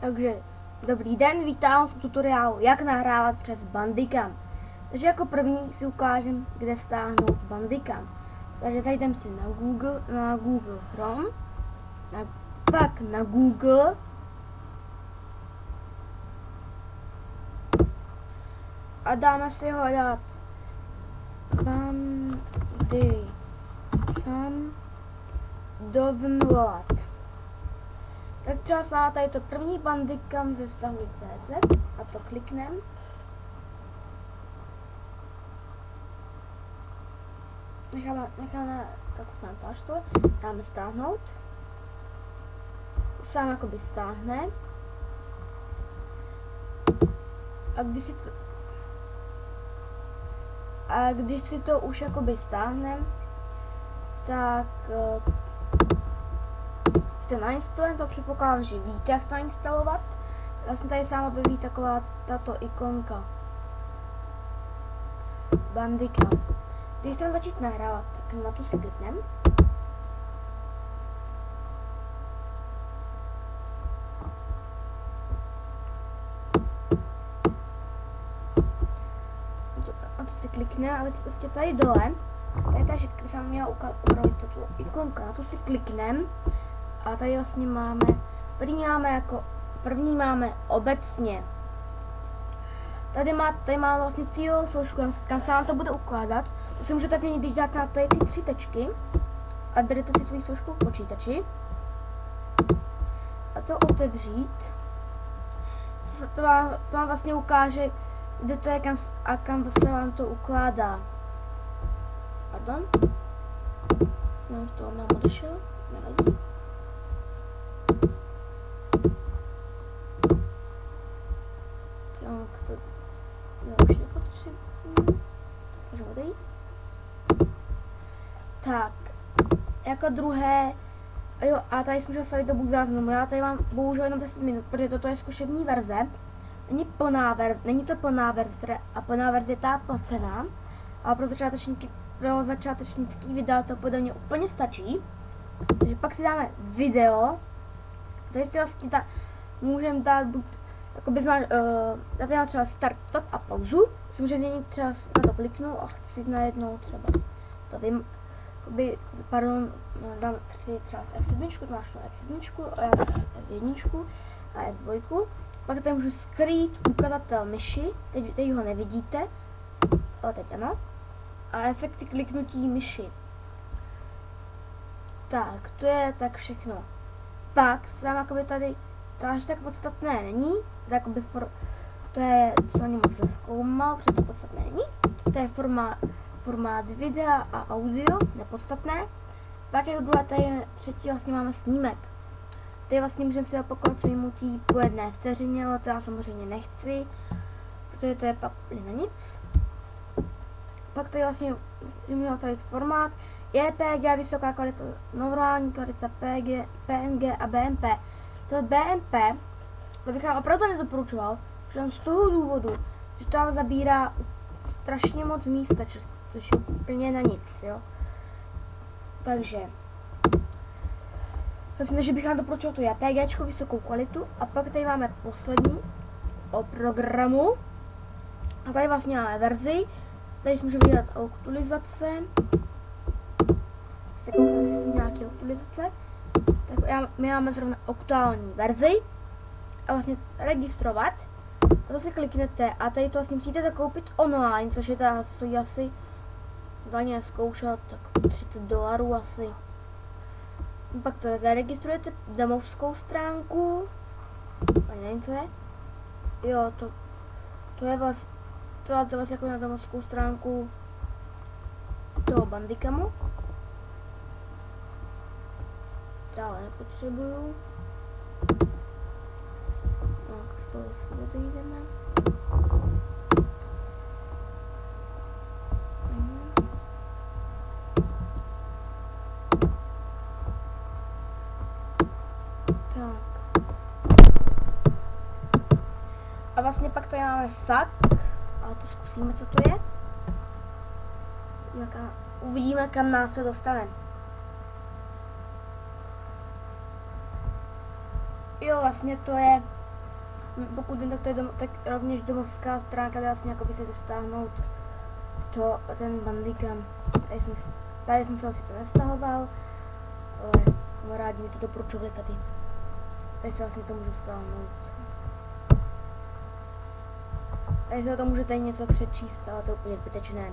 Takže dobrý den, vítám vás v tutoriálu, jak nahrávat přes Bandicam. Takže jako první si ukážem, kde stáhnout Bandicam. Takže tady jdem si na Google Chrome, pak na Google a dáme si hledat Bandicam download. Tak třeba stále tady to první Bandicam ze stahuj.cz a to klikneme. Necháme tak se to, dáme stáhnout. Sám jakoby stáhne. A když si to už jakoby stáhne, tak to nainstalujeme, to předpokládám, že víte, jak to nainstalovat. Vlastně tady se vám objeví taková tato ikonka Bandicam. Když chceme začít nahrávat, tak na tu si klikneme. Na tu si klikneme a vlastně tady dole, tady se vám měla upravit tu ikonku, na tu si klikneme. A tady vlastně máme, první máme obecně. Tady má vlastně cílovou složku, kam se vám to bude ukládat. To si můžete změnit, když dáte na tady ty 3 tečky a berete si svou složku v počítači. A to otevřít. To vám vlastně ukáže, kde to je a kam se vám to ukládá. Pardon. Jsem z toho nám odešel. Nevadí. Tak to já už nepotřebuji. Můžu odejít. Tak, jako druhé, jo, a tady si můžu stavit dobu záznamu. Já tady mám bohužel jenom 10 minut, protože toto je zkušební verze. Není to plná verze, a plná verze je ta placená. Ale pro začátečnický videa to podle mě úplně stačí. Takže pak si dáme video. Tady si vlastně můžeme dát buď jakoby dát třeba start, stop a pauzu. Si můžeme měnit třeba na to kliknu a chci najednou třeba to vím, jakoby, pardon, dám třeba F7, to máš F7 a já F1 a F2. Pak tady můžu skrýt ukazatel myši, teď ho nevidíte, ale teď ano. A efekty kliknutí myši. Tak, to je tak všechno. Pak sám jakoby tady to až tak podstatné není, to je, co ani moc zkoumal, protože to podstatné není. To je formát videa a audio, nepodstatné. Pak jako druhé, tady je třetí, vlastně máme snímek. Tady vlastně můžeme si opakovat vyjmutí po 1 vteřině, ale to já samozřejmě nechci, protože to je pak na nic. Pak tady vlastně můžeme nastavit formát JPG, vysoká kvalita, normální kvalita PNG a BMP. To BMP, to bych vám opravdu nedoporučoval, že z toho důvodu, že to vám zabírá strašně moc místa, což je úplně na nic, jo. Takže myslím, že bych vám doporučoval to JPG, vysokou kvalitu, a pak tady máme poslední o programu. A tady vlastně máme verzi, tady si můžeme vydat aktualizace. Tady jsou nějaké aktualizace. Tak my máme zrovna aktuální verzi a vlastně registrovat. A to si kliknete a tady to vlastně musíte koupit online, což je ta stojí asi daně zkoušet tak $30 asi. Pak to zaregistrujete domovskou stránku. Ani nevím, co je. Jo, to je vlastně jako na domovskou stránku toho Bandicamu. Dále nepotřebuju. Tak, z toho si odejdeme. Tak. A vlastně pak tady máme fakt, ale to zkusíme, co to je. Uvidíme, kam nás to dostane. Jo, vlastně to je pokud vím, tak to je tak rovněž domovská stránka, kde vlastně jako by se stáhnout ten Bandicam. Tady jsem se ho sice nestahoval, ale kamarádi mi to doporučovali tady. Tady se vlastně to můžu stáhnout. Tady se to můžete něco přečíst, ale to je úplně zbytečné.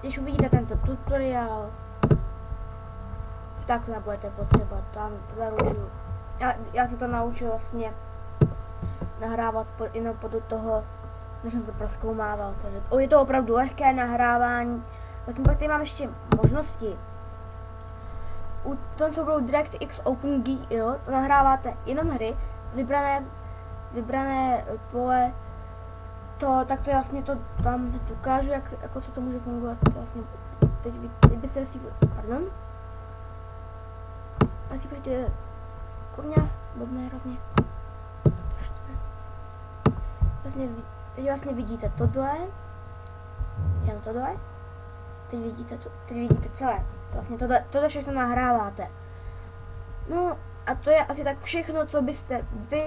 Když uvidíte tento tutoriál, tak to nebudete potřebovat, tam zaručuju. Já se to naučil vlastně nahrávat jenom pod toho, než jsem to prozkoumával, takže je to opravdu lehké nahrávání. Vlastně pak tady mám ještě možnosti. U toho souboru DirectX OpenGL nahráváte jenom hry, vybrané pole, tak to je vlastně to, tam ukážu, jako co to může fungovat, to vlastně, teď byste si, pardon, asi prostě, kurňa, blbné hrozně, teď vlastně vidíte tohle, jenom tohle, teď vidíte celé, vlastně tohle všechno nahráváte. No a to je asi tak všechno, co byste vy,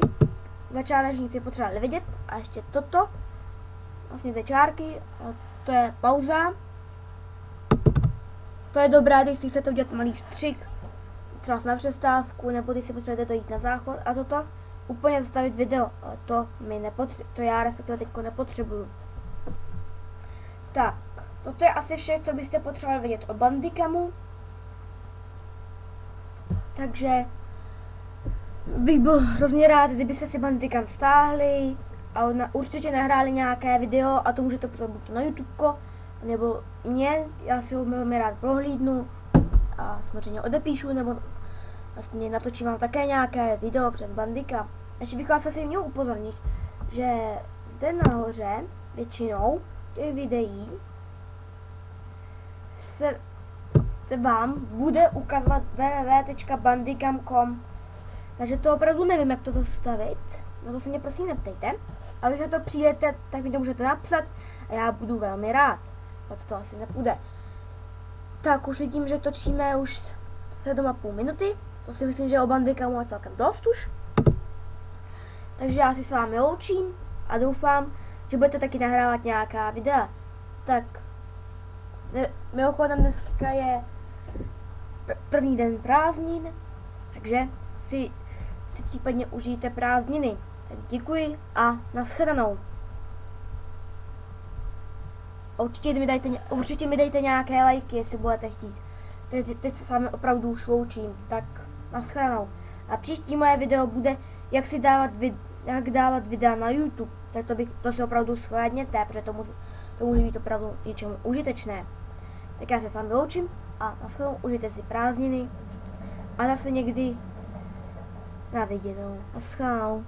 začátečníci, potřebovali vidět, a ještě toto, vlastně ty čárky, a to je pauza. To je dobré, když si chcete udělat malý střih, třeba na přestávku, nebo když si potřebujete dojít na záchod, a toto úplně zastavit video, ale to já respektive teďko nepotřebuju. Tak, toto je asi vše, co byste potřebovali vědět o Bandicamu. Takže bych byl hrozně rád, kdybyste si Bandicam stáhli a určitě nahráli nějaké video a to můžete poslat buď na YouTube, nebo mě, já si ho velmi rád prohlídnu a samozřejmě odepíšu, nebo vlastně natočím vám také nějaké video přes Bandicam. Ještě bych vás asi měl upozornit, že zde nahoře většinou těch videí se vám bude ukazovat www.bandicam.com. Takže to opravdu nevím, jak to zastavit, na to se mě prosím neptejte, ale když na to přijdete, tak mi to můžete napsat a já budu velmi rád, ale to asi nepůjde. Tak už vidím, že točíme už 7,5 minuty, to si myslím, že o Bandicamu je celkem dost už. Takže já si s vámi loučím a doufám, že budete taky nahrávat nějaká videa. Tak, mimochodem dneska je první den prázdnin, takže si případně užijte prázdniny. Tak děkuji a nashledanou. Určitě mi dejte nějaké lajky, jestli budete chtít. Teď se s vámi opravdu už loučím, tak nashledanou. A příští moje video bude, jak dávat videa na YouTube. Tak to si opravdu shlédněte, protože to může být opravdu něčemu užitečné. Tak já se s vámi loučím a nashledanou, užijte si prázdniny a zase někdy na viděnou. Nashledanou.